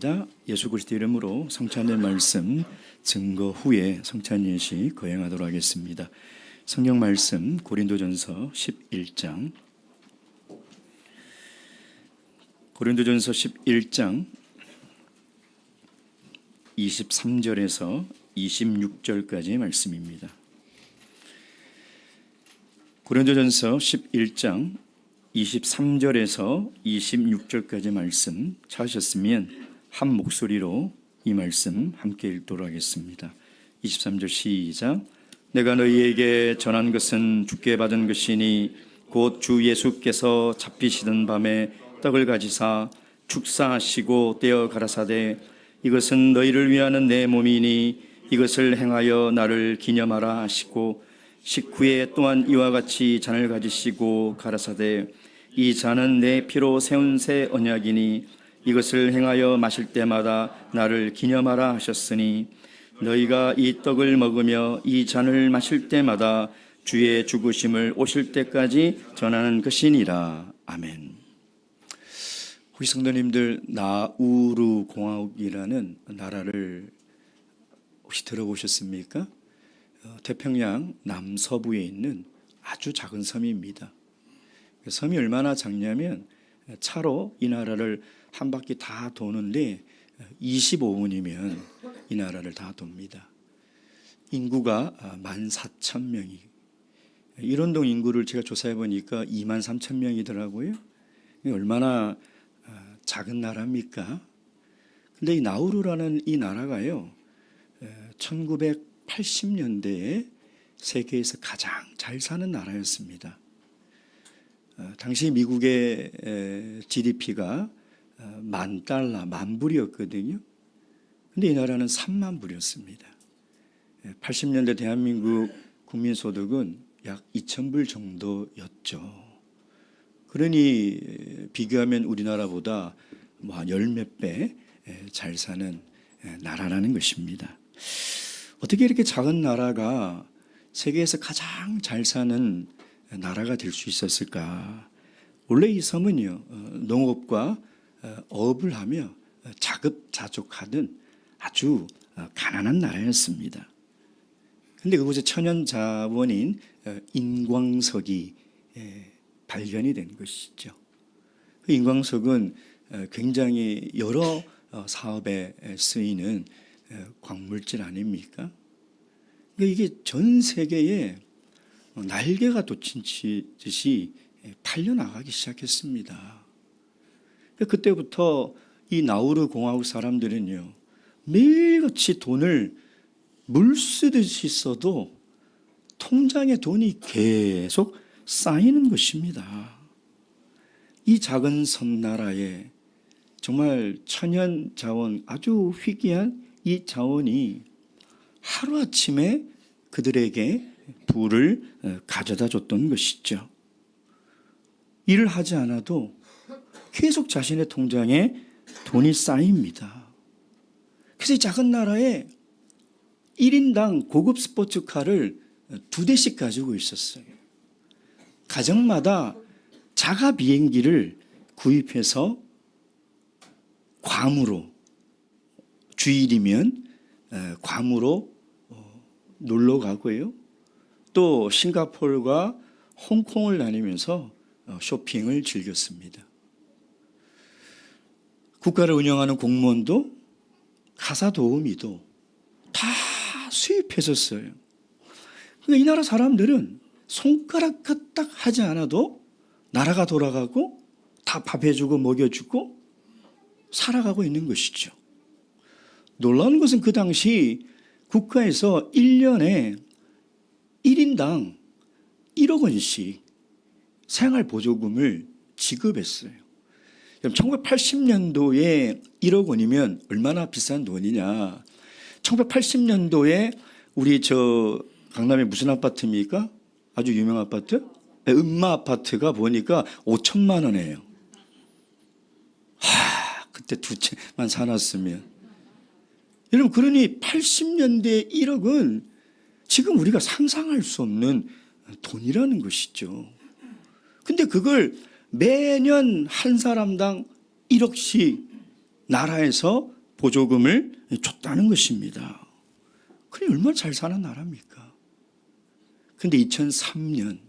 기도하겠습니다. 예수 그리스도 이름으로 성찬의 말씀 증거 후에 성찬 예식 거행하도록 하겠습니다. 성경 말씀 고린도전서 11장 고린도전서 11장 23절에서 26절까지의 말씀입니다. 고린도전서 11장 23절에서 26절까지 말씀 찾으셨으면 한 목소리로 이 말씀 함께 읽도록 하겠습니다. 23절 시작. 내가 너희에게 전한 것은 주께 받은 것이니 곧 주 예수께서 잡히시던 밤에 떡을 가지사 축사하시고 떼어 가라사대 이것은 너희를 위하는 내 몸이니 이것을 행하여 나를 기념하라 하시고 식후에 또한 이와 같이 잔을 가지시고 가라사대 이 잔은 내 피로 세운 새 언약이니 이것을 행하여 마실 때마다 나를 기념하라 하셨으니 너희가 이 떡을 먹으며 이 잔을 마실 때마다 주의 죽으심을 오실 때까지 전하는 것이니라. 아멘. 우리 성도님들, 나우루 공화국이라는 나라를 혹시 들어보셨습니까? 태평양 남서부에 있는 아주 작은 섬입니다. 섬이 얼마나 작냐면 차로 이 나라를 한 바퀴 다 도는데 25분이면 이 나라를 다 돕니다. 인구가 14,000명이, 일원동 인구를 제가 조사해 보니까 23,000명이더라고요. 얼마나 작은 나라입니까? 근데 이 나우루라는 이 나라가요, 1980년대에 세계에서 가장 잘 사는 나라였습니다. 당시 미국의 GDP가 $10,000, 10,000불이었거든요. 근데 이 나라는 30,000불이었습니다. 80년대 대한민국 국민소득은 약 2,000불 정도였죠. 그러니 비교하면 우리나라보다 뭐 한 열 몇 배 잘 사는 나라라는 것입니다. 어떻게 이렇게 작은 나라가 세계에서 가장 잘 사는 나라가 될 수 있었을까? 원래 이 섬은요, 농업과 어업을 하며 자급자족하던 아주 가난한 나라였습니다. 그런데 그곳에 천연 자원인 인광석이 발견이 된 것이죠. 그 인광석은 굉장히 여러 사업에 쓰이는 광물질 아닙니까? 이게 전 세계에 날개가 돋치듯이 팔려나가기 시작했습니다. 그때부터 이 나우루 공화국 사람들은요, 매일같이 돈을 물 쓰듯이 써도 통장에 돈이 계속 쌓이는 것입니다. 이 작은 섬나라에 정말 천연 자원, 아주 희귀한 이 자원이 하루아침에 그들에게 부를 가져다 줬던 것이죠. 일을 하지 않아도 계속 자신의 통장에 돈이 쌓입니다. 그래서 이 작은 나라에 1인당 고급 스포츠카를 2대씩 가지고 있었어요. 가정마다 자가 비행기를 구입해서 괌으로, 주일이면 괌으로 놀러 가고요. 또 싱가포르와 홍콩을 다니면서 쇼핑을 즐겼습니다. 국가를 운영하는 공무원도 가사 도우미도 다 수입했었어요. 그러니까 이 나라 사람들은 손가락 까딱 하지 않아도 나라가 돌아가고 다 밥 해주고 먹여주고 살아가고 있는 것이죠. 놀라운 것은 그 당시 국가에서 1년에 1인당 1억 원씩 생활보조금을 지급했어요. 1980년도에 1억 원이면 얼마나 비싼 돈이냐. 1980년도에 우리 강남에 무슨 아파트입니까? 아주 유명한 아파트? 음마 아파트가 보니까 5천만 원이에요. 그때 2채만 사놨으면. 여러분, 그러니 80년대 1억은 지금 우리가 상상할 수 없는 돈이라는 것이죠. 근데 그걸 매년 한 사람당 1억씩 나라에서 보조금을 줬다는 것입니다. 그래 얼마나 잘 사는 나라입니까? 그런데 2003년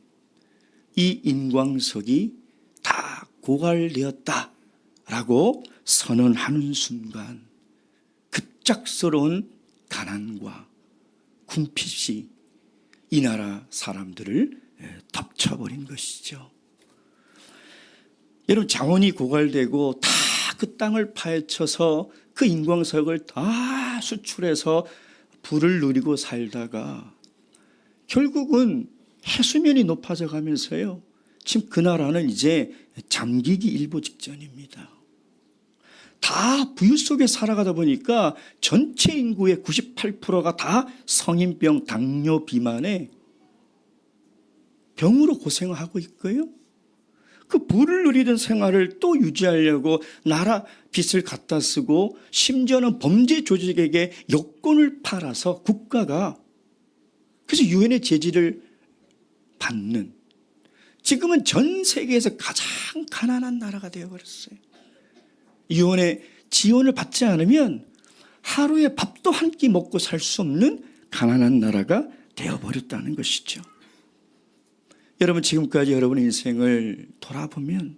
이 인광석이 다 고갈되었다라고 선언하는 순간 급작스러운 가난과 궁핍이 이 나라 사람들을 덮쳐버린 것이죠. 여러분, 자원이 고갈되고 다 그 땅을 파헤쳐서 그 인광석을 다 수출해서 부를 누리고 살다가 결국은 해수면이 높아져 가면서요, 지금 그 나라는 이제 잠기기 일보 직전입니다. 다 부유 속에 살아가다 보니까 전체 인구의 98%가 다 성인병, 당뇨, 비만에 병으로 고생하고 있고요. 그 부를 누리던 생활을 또 유지하려고 나라 빚을 갖다 쓰고 심지어는 범죄 조직에게 여권을 팔아서 국가가 그래서 유엔의 제지를 받는, 지금은 전 세계에서 가장 가난한 나라가 되어버렸어요. 유엔의 지원을 받지 않으면 하루에 밥도 한 끼 먹고 살 수 없는 가난한 나라가 되어버렸다는 것이죠. 여러분, 지금까지 여러분의 인생을 돌아보면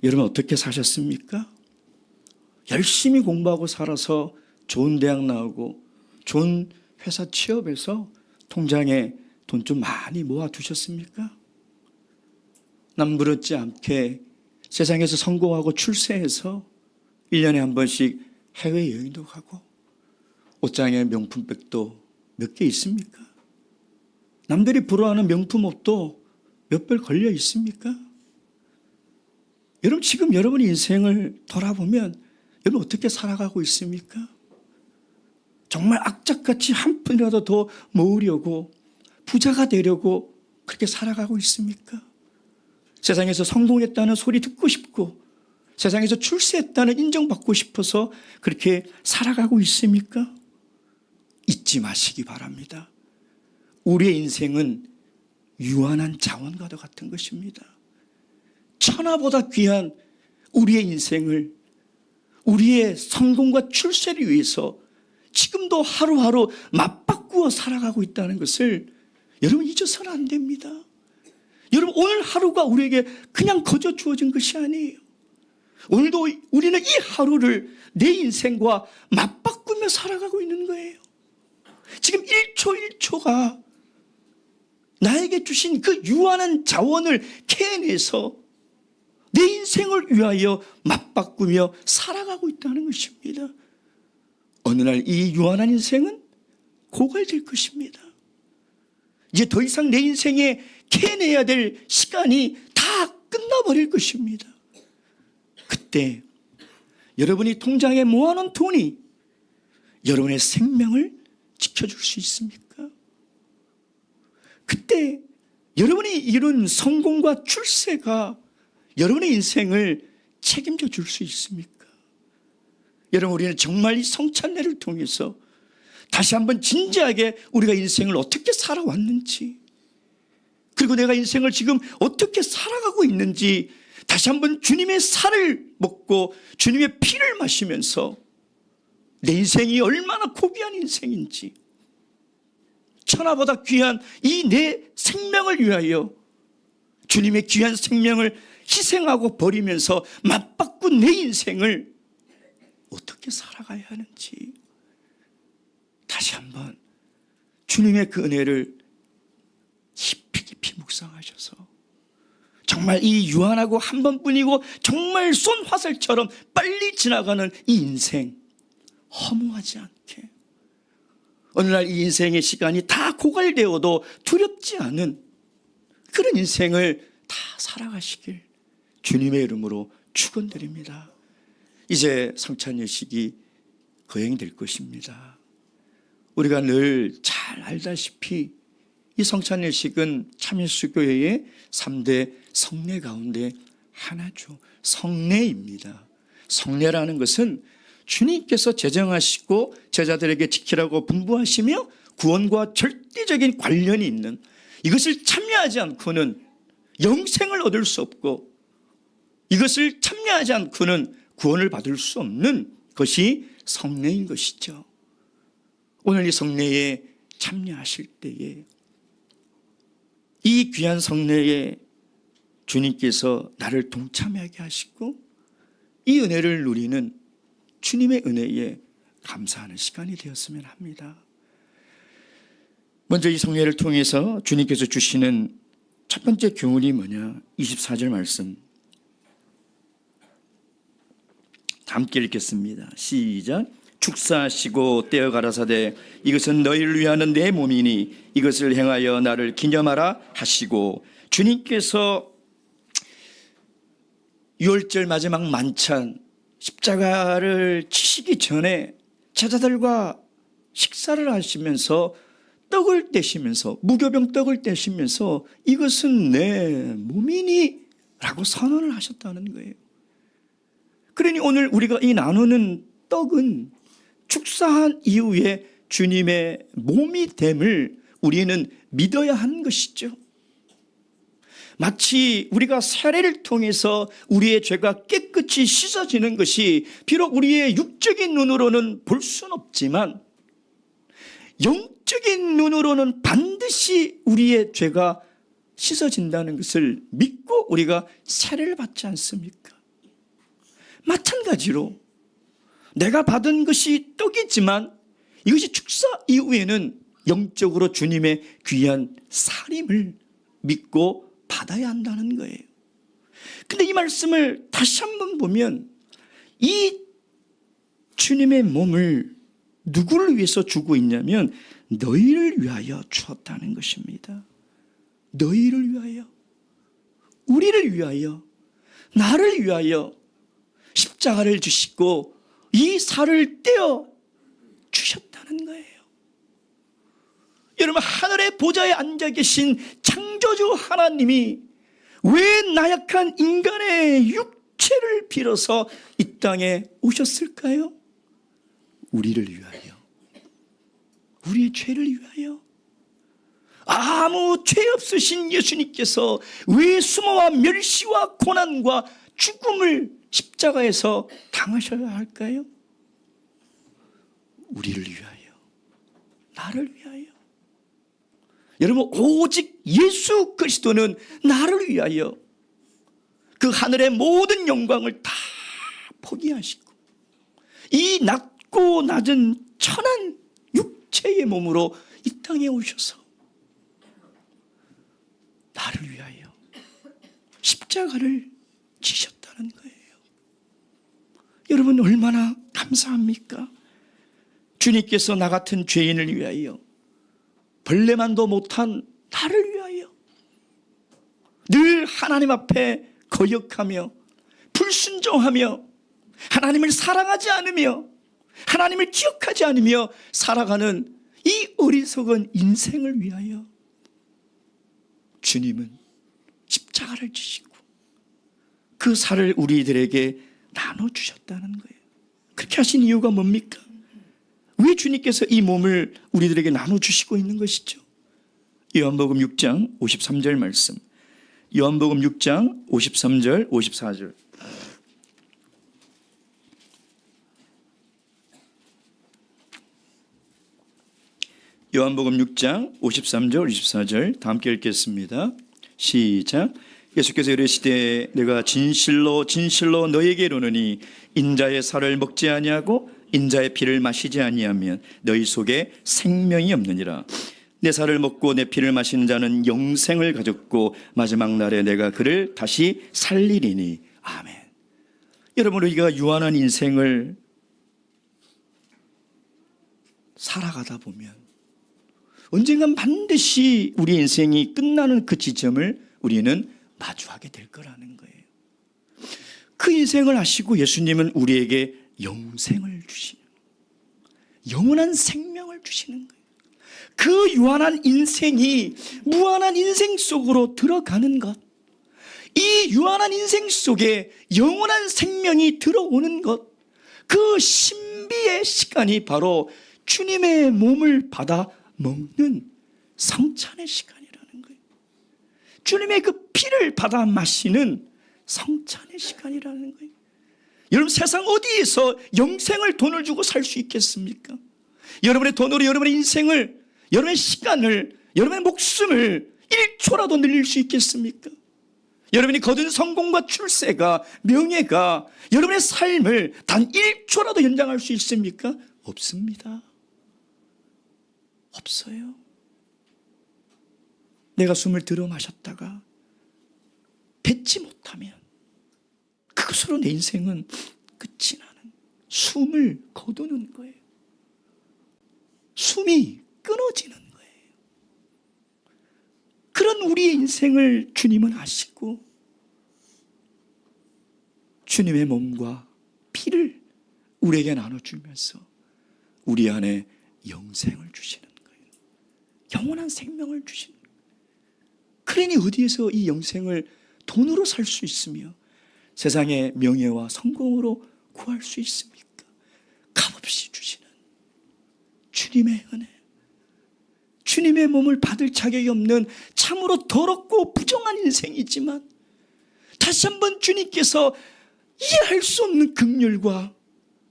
여러분 어떻게 사셨습니까? 열심히 공부하고 살아서 좋은 대학 나오고 좋은 회사 취업해서 통장에 돈 좀 많이 모아두셨습니까? 남부럽지 않게 세상에서 성공하고 출세해서 1년에 한 번씩 해외여행도 가고 옷장에 명품백도 몇 개 있습니까? 남들이 부러워하는 명품 옷도 몇 벌 걸려 있습니까? 여러분, 지금 여러분의 인생을 돌아보면 여러분 어떻게 살아가고 있습니까? 정말 악착같이 한 푼이라도 더 모으려고 부자가 되려고 그렇게 살아가고 있습니까? 세상에서 성공했다는 소리 듣고 싶고 세상에서 출세했다는 인정받고 싶어서 그렇게 살아가고 있습니까? 잊지 마시기 바랍니다. 우리의 인생은 유한한 자원과도 같은 것입니다. 천하보다 귀한 우리의 인생을, 우리의 성공과 출세를 위해서 지금도 하루하루 맞바꾸어 살아가고 있다는 것을 여러분 잊어서는 안 됩니다. 여러분, 오늘 하루가 우리에게 그냥 거저 주어진 것이 아니에요. 오늘도 우리는 이 하루를 내 인생과 맞바꾸며 살아가고 있는 거예요. 지금 1초 1초가 나에게 주신 그 유한한 자원을 캐내서 내 인생을 위하여 맞바꾸며 살아가고 있다는 것입니다. 어느 날 이 유한한 인생은 고갈될 것입니다. 이제 더 이상 내 인생에 캐내야 될 시간이 다 끝나버릴 것입니다. 그때 여러분이 통장에 모아놓은 돈이 여러분의 생명을 지켜줄 수 있습니까? 그때 여러분이 이룬 성공과 출세가 여러분의 인생을 책임져 줄 수 있습니까? 여러분, 우리는 정말 이 성찬례를 통해서 다시 한번 진지하게 우리가 인생을 어떻게 살아왔는지, 그리고 내가 인생을 지금 어떻게 살아가고 있는지 다시 한번 주님의 살을 먹고 주님의 피를 마시면서 내 인생이 얼마나 고귀한 인생인지, 천하보다 귀한 이 내 생명을 위하여 주님의 귀한 생명을 희생하고 버리면서 맞바꾼 내 인생을 어떻게 살아가야 하는지 다시 한번 주님의 그 은혜를 깊이 묵상하셔서 정말 이 유한하고 한 번뿐이고 정말 쏜 화살처럼 빨리 지나가는 이 인생 허무하지 않게, 어느 날 이 인생의 시간이 다 고갈되어도 두렵지 않은 그런 인생을 다 살아가시길 주님의 이름으로 축원드립니다. 이제 성찬예식이 거행될 것입니다. 우리가 늘 잘 알다시피 이 성찬예식은 참예수교회의 3대 성례 가운데 하나죠. 성례입니다. 성례라는 것은 주님께서 제정하시고 제자들에게 지키라고 분부하시며 구원과 절대적인 관련이 있는, 이것을 참여하지 않고는 영생을 얻을 수 없고 이것을 참여하지 않고는 구원을 받을 수 없는 것이 성례인 것이죠. 오늘 이 성례에 참여하실 때에 이 귀한 성례에 주님께서 나를 동참하게 하시고 이 은혜를 누리는 주님의 은혜에 감사하는 시간이 되었으면 합니다. 먼저 이 성례를 통해서 주님께서 주시는 첫 번째 교훈이 뭐냐? 24절 말씀 함께 읽겠습니다. 시작. 축사하시고 떼어 가라사대 이것은 너희를 위하는 내 몸이니 이것을 행하여 나를 기념하라 하시고, 주님께서 유월절 마지막 만찬 십자가를 치시기 전에 제자들과 식사를 하시면서 떡을 떼시면서, 무교병 떡을 떼시면서 이것은 내 몸이니 라고 선언을 하셨다는 거예요. 그러니 오늘 우리가 이 나누는 떡은 축사한 이후에 주님의 몸이 됨을 우리는 믿어야 하는 것이죠. 마치 우리가 세례를 통해서 우리의 죄가 깨끗이 씻어지는 것이 비록 우리의 육적인 눈으로는 볼 수는 없지만 영적인 눈으로는 반드시 우리의 죄가 씻어진다는 것을 믿고 우리가 세례를 받지 않습니까? 마찬가지로 내가 받은 것이 떡이지만 이것이 축사 이후에는 영적으로 주님의 귀한 살임을 믿고 받아야 한다는 거예요. 근데 이 말씀을 다시 한번 보면 이 주님의 몸을 누구를 위해서 주고 있냐면 너희를 위하여 주었다는 것입니다. 너희를 위하여, 우리를 위하여, 나를 위하여 십자가를 주시고 이 살을 떼어 주셨다는 거예요. 여러분, 하늘의 보좌에 앉아 계신 창조주 하나님이 왜 나약한 인간의 육체를 빌어서 이 땅에 오셨을까요? 우리를 위하여, 우리의 죄를 위하여. 아무 죄 없으신 예수님께서 왜 수모와 멸시와 고난과 죽음을 십자가에서 당하셔야 할까요? 우리를 위하여, 나를 위하여. 여러분, 오직 예수 그리스도는 나를 위하여 그 하늘의 모든 영광을 다 포기하시고 이 낮고 낮은 천한 육체의 몸으로 이 땅에 오셔서 나를 위하여 십자가를 지셨다는 거예요. 여러분, 얼마나 감사합니까? 주님께서 나 같은 죄인을 위하여, 벌레만도 못한 나를 위하여 늘 하나님 앞에 거역하며 불순종하며 하나님을 사랑하지 않으며 하나님을 기억하지 않으며 살아가는 이 어리석은 인생을 위하여 주님은 십자가를 지시고 그 살을 우리들에게 나눠주셨다는 거예요. 그렇게 하신 이유가 뭡니까? 왜 주님께서 이 몸을 우리들에게 나눠주시고 있는 것이죠? 요한복음 6장 53절 말씀, 요한복음 6장 53절 54절. 요한복음 6장 53절 54절 다 함께 읽겠습니다. 시작. 예수께서 이르시되 내가 진실로 진실로 너에게 이르노니 인자의 살을 먹지 아니하고 인자의 피를 마시지 아니하면 너희 속에 생명이 없느니라. 내 살을 먹고 내 피를 마시는 자는 영생을 가졌고 마지막 날에 내가 그를 다시 살리리니. 아멘. 여러분, 우리가 유한한 인생을 살아가다 보면 언젠간 반드시 우리 인생이 끝나는 그 지점을 우리는 마주하게 될 거라는 거예요. 그 인생을 아시고 예수님은 우리에게 영생을 주시는, 영원한 생명을 주시는 거예요. 그 유한한 인생이 무한한 인생 속으로 들어가는 것, 이 유한한 인생 속에 영원한 생명이 들어오는 것, 그 신비의 시간이 바로 주님의 몸을 받아 먹는 성찬의 시간이라는 거예요. 주님의 그 피를 받아 마시는 성찬의 시간이라는 거예요. 여러분 세상 어디에서 영생을 돈을 주고 살 수 있겠습니까? 여러분의 돈으로 여러분의 인생을, 여러분의 시간을, 여러분의 목숨을 1초라도 늘릴 수 있겠습니까? 여러분이 거둔 성공과 출세가, 명예가 여러분의 삶을 단 1초라도 연장할 수 있습니까? 없습니다. 없어요. 내가 숨을 들어 마셨다가 뱉지 못하면 그것으로 내 인생은 끝이 나는, 숨을 거두는 거예요. 숨이 끊어지는 거예요. 그런 우리의 인생을 주님은 아시고 주님의 몸과 피를 우리에게 나눠주면서 우리 안에 영생을 주시는 거예요. 영원한 생명을 주시는 거예요. 그러니 어디에서 이 영생을 돈으로 살 수 있으며 세상의 명예와 성공으로 구할 수 있습니까? 값없이 주시는 주님의 은혜, 주님의 몸을 받을 자격이 없는 참으로 더럽고 부정한 인생이지만 다시 한번 주님께서 이해할 수 없는 긍휼과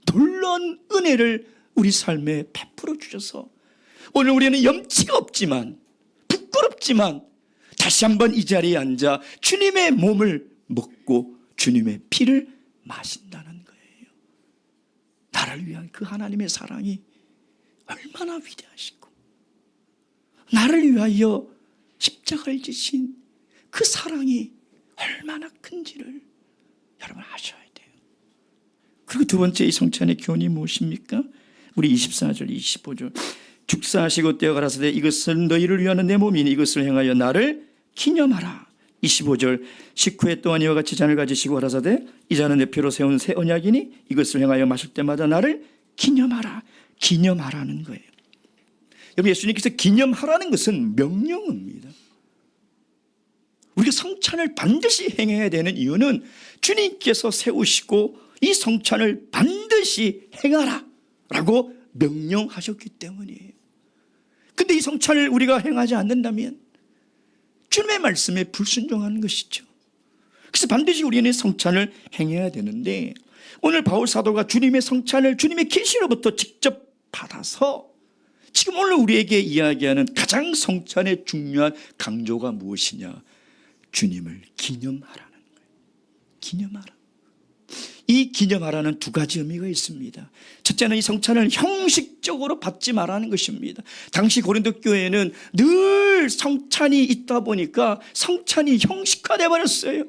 놀라운 은혜를 우리 삶에 베풀어 주셔서 오늘 우리는 염치가 없지만, 부끄럽지만 다시 한번 이 자리에 앉아 주님의 몸을 먹고 주님의 피를 마신다는 거예요. 나를 위한 그 하나님의 사랑이 얼마나 위대하시고, 나를 위하여 십자가를 지신 그 사랑이 얼마나 큰지를 여러분 아셔야 돼요. 그리고 두 번째 이 성찬의 교훈이 무엇입니까? 우리 24절 25절 축사하시고 떼어 가라사대 이것은 너희를 위하는 내 몸이니 이것을 행하여 나를 기념하라. 25절 식후에 또한 이와 같이 잔을 가지시고 가라사대 이 잔은 내 피로 세운 새 언약이니 이것을 행하여 마실 때마다 나를 기념하라. 기념하라는 거예요. 여러분, 예수님께서 기념하라는 것은 명령입니다. 우리가 성찬을 반드시 행해야 되는 이유는 주님께서 세우시고 이 성찬을 반드시 행하라 라고 명령하셨기 때문이에요. 근데 이 성찬을 우리가 행하지 않는다면 주님의 말씀에 불순종하는 것이죠. 그래서 반드시 우리는 성찬을 행해야 되는데, 오늘 바울 사도가 주님의 성찬을 주님의 계시로부터 직접 받아서 지금 오늘 우리에게 이야기하는 가장 성찬의 중요한 강조가 무엇이냐? 주님을 기념하라는 거예요. 기념하라. 이 기념하라는 두 가지 의미가 있습니다. 첫째는 이 성찬을 형식적으로 받지 말라는 것입니다. 당시 고린도 교회에는 늘 성찬이 있다 보니까 성찬이 형식화되어 버렸어요.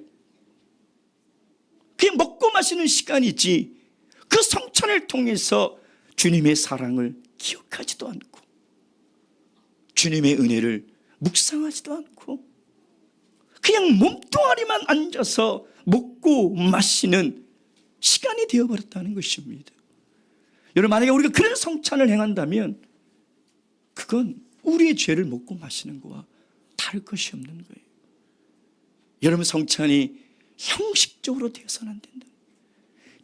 그냥 먹고 마시는 시간이지 그 성찬을 통해서 주님의 사랑을 기억하지도 않고 주님의 은혜를 묵상하지도 않고 그냥 몸뚱아리만 앉아서 먹고 마시는 시간이 되어버렸다는 것입니다. 여러분, 만약에 우리가 그런 성찬을 행한다면 그건 우리의 죄를 먹고 마시는 것과 다를 것이 없는 거예요. 여러분, 성찬이 형식적으로 되어서는 안 된다.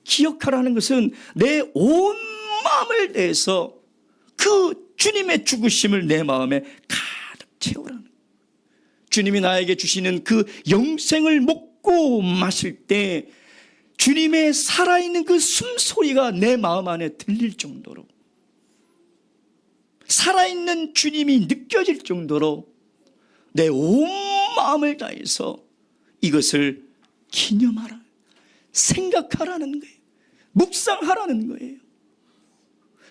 기억하라는 것은 내 온 마음을 내서 그 주님의 죽으심을 내 마음에 가득 채우라는 거예요. 주님이 나에게 주시는 그 영생을 먹고 마실 때 주님의 살아있는 그 숨소리가 내 마음 안에 들릴 정도로, 살아있는 주님이 느껴질 정도로 내 온 마음을 다해서 이것을 기념하라, 생각하라는 거예요. 묵상하라는 거예요.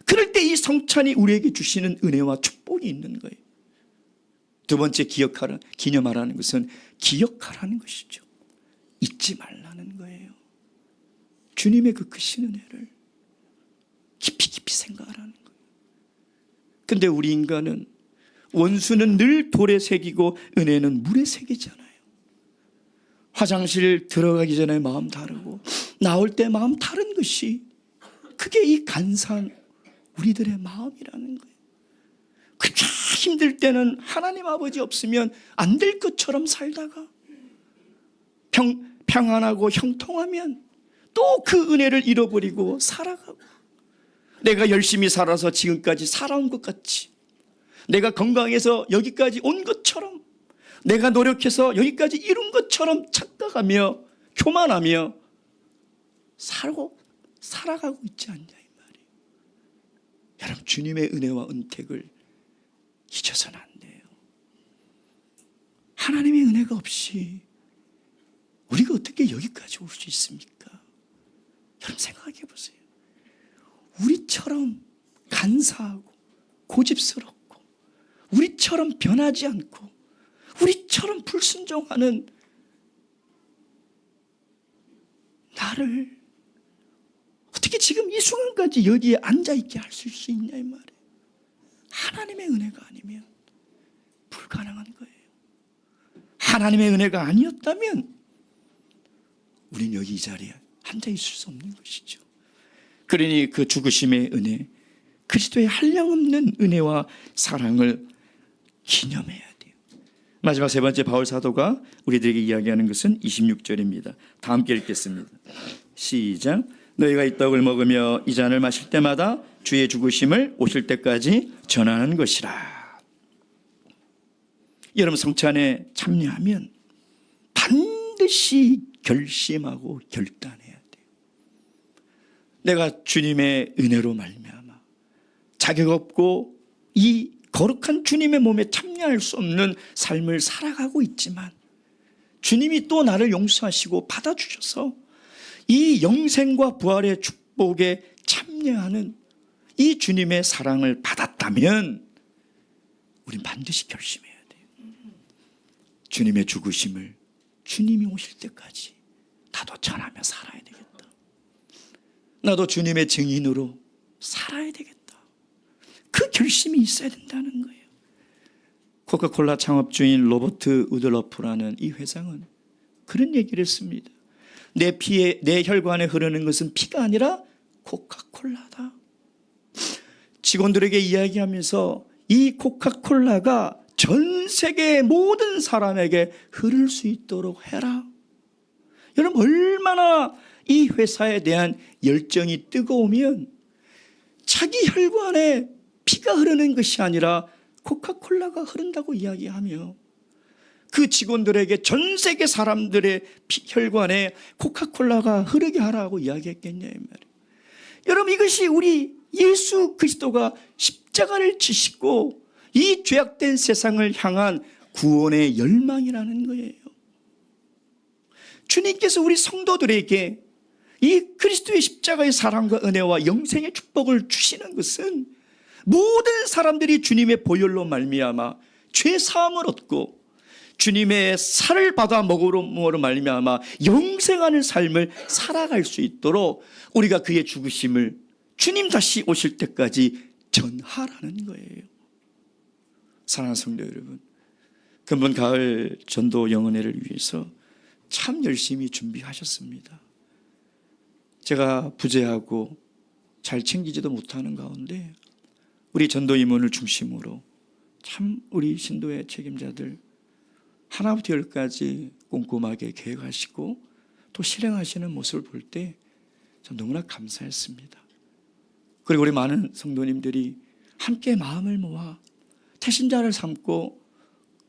그럴 때 이 성찬이 우리에게 주시는 은혜와 축복이 있는 거예요. 두 번째 기념하라는 것은 기억하라는 것이죠. 잊지 말라는 거예요. 주님의 그 크신 은혜를 깊이 생각하라는 거예요. 근데 우리 인간은 원수는 늘 돌에 새기고 은혜는 물에 새기잖아요. 화장실 들어가기 전에 마음 다르고 나올 때 마음 다른 것이, 그게 이 간사한 우리들의 마음이라는 거예요. 그렇게 힘들 때는 하나님 아버지 없으면 안 될 것처럼 살다가 평안하고 형통하면 또 그 은혜를 잃어버리고 살아가고, 내가 열심히 살아서 지금까지 살아온 것 같이, 내가 건강해서 여기까지 온 것처럼, 내가 노력해서 여기까지 이룬 것처럼 착각하며 교만하며 살고 살아가고 있지 않냐 이 말이에요. 여러분, 주님의 은혜와 은택을 잊어서는 안 돼요. 하나님의 은혜가 없이 우리가 어떻게 여기까지 올 수 있습니까? 여러분, 생각해 보세요. 우리처럼 간사하고 고집스럽고 우리처럼 변하지 않고 우리처럼 불순종하는 나를 어떻게 지금 이 순간까지 여기에 앉아있게 할 수 있냐 이 말이에요. 하나님의 은혜가 아니면 불가능한 거예요. 하나님의 은혜가 아니었다면 우린 여기 이 자리에 앉아있을 수 없는 것이죠. 그러니 그 죽으심의 은혜, 그리스도의 한량없는 은혜와 사랑을 기념해야 돼요. 마지막 세 번째 바울 사도가 우리들에게 이야기하는 것은 26절입니다. 다 함께 읽겠습니다. 시작. 너희가 이 떡을 먹으며 이 잔을 마실 때마다 주의 죽으심을 오실 때까지 전하는 것이라. 여러분, 성찬에 참여하면 반드시 결심하고 결단해야 돼요. 내가 주님의 은혜로 말미암아 자격 없고 이 거룩한 주님의 몸에 참여할 수 없는 삶을 살아가고 있지만 주님이 또 나를 용서하시고 받아주셔서 이 영생과 부활의 축복에 참여하는 이 주님의 사랑을 받았다면 우린 반드시 결심해야 돼요. 주님의 죽으심을 주님이 오실 때까지 나도 전하며 살아야 되겠다. 나도 주님의 증인으로 살아야 되겠다. 그 결심이 있어야 된다는 거예요. 코카콜라 창업주인 로버트 우들러프라는 이 회장은 그런 얘기를 했습니다. 내 피에, 내 혈관에 흐르는 것은 피가 아니라 코카콜라다. 직원들에게 이야기하면서 이 코카콜라가 전 세계 모든 사람에게 흐를 수 있도록 해라. 여러분, 얼마나 이 회사에 대한 열정이 뜨거우면 자기 혈관에 피가 흐르는 것이 아니라 코카콜라가 흐른다고 이야기하며 그 직원들에게 전 세계 사람들의 혈관에 코카콜라가 흐르게 하라고 이야기했겠냐 이 말이에요. 여러분, 이것이 우리 예수 그리스도가 십자가를 지시고 이 죄악된 세상을 향한 구원의 열망이라는 거예요. 주님께서 우리 성도들에게 이 그리스도의 십자가의 사랑과 은혜와 영생의 축복을 주시는 것은 모든 사람들이 주님의 보혈로 말미암아 죄 사함을 얻고 주님의 살을 받아 먹음으로 말미암아 영생하는 삶을 살아갈 수 있도록 우리가 그의 죽으심을 주님 다시 오실 때까지 전하라는 거예요. 사랑하는 성도 여러분, 근본 가을 전도 영은회를 위해서 참 열심히 준비하셨습니다. 제가 부재하고 잘 챙기지도 못하는 가운데 우리 전도 임원을 중심으로 참 우리 신도의 책임자들 하나부터 열까지 꼼꼼하게 계획하시고 또 실행하시는 모습을 볼 때 참 너무나 감사했습니다. 그리고 우리 많은 성도님들이 함께 마음을 모아 태신자를 삼고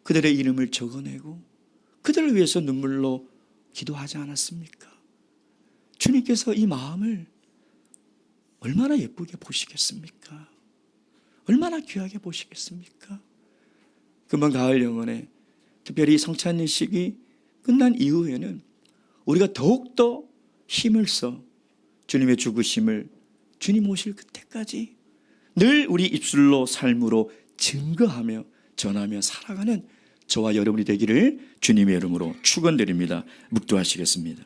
그들의 이름을 적어내고 그들을 위해서 눈물로 기도하지 않았습니까? 주님께서 이 마음을 얼마나 예쁘게 보시겠습니까? 얼마나 귀하게 보시겠습니까? 금방 가을 영혼에 특별히 성찬식이 끝난 이후에는 우리가 더욱더 힘을 써 주님의 죽으심을 주님 오실 그때까지 늘 우리 입술로 삶으로 증거하며 전하며 살아가는 저와 여러분이 되기를 주님의 이름으로 축원드립니다. 묵도하시겠습니다.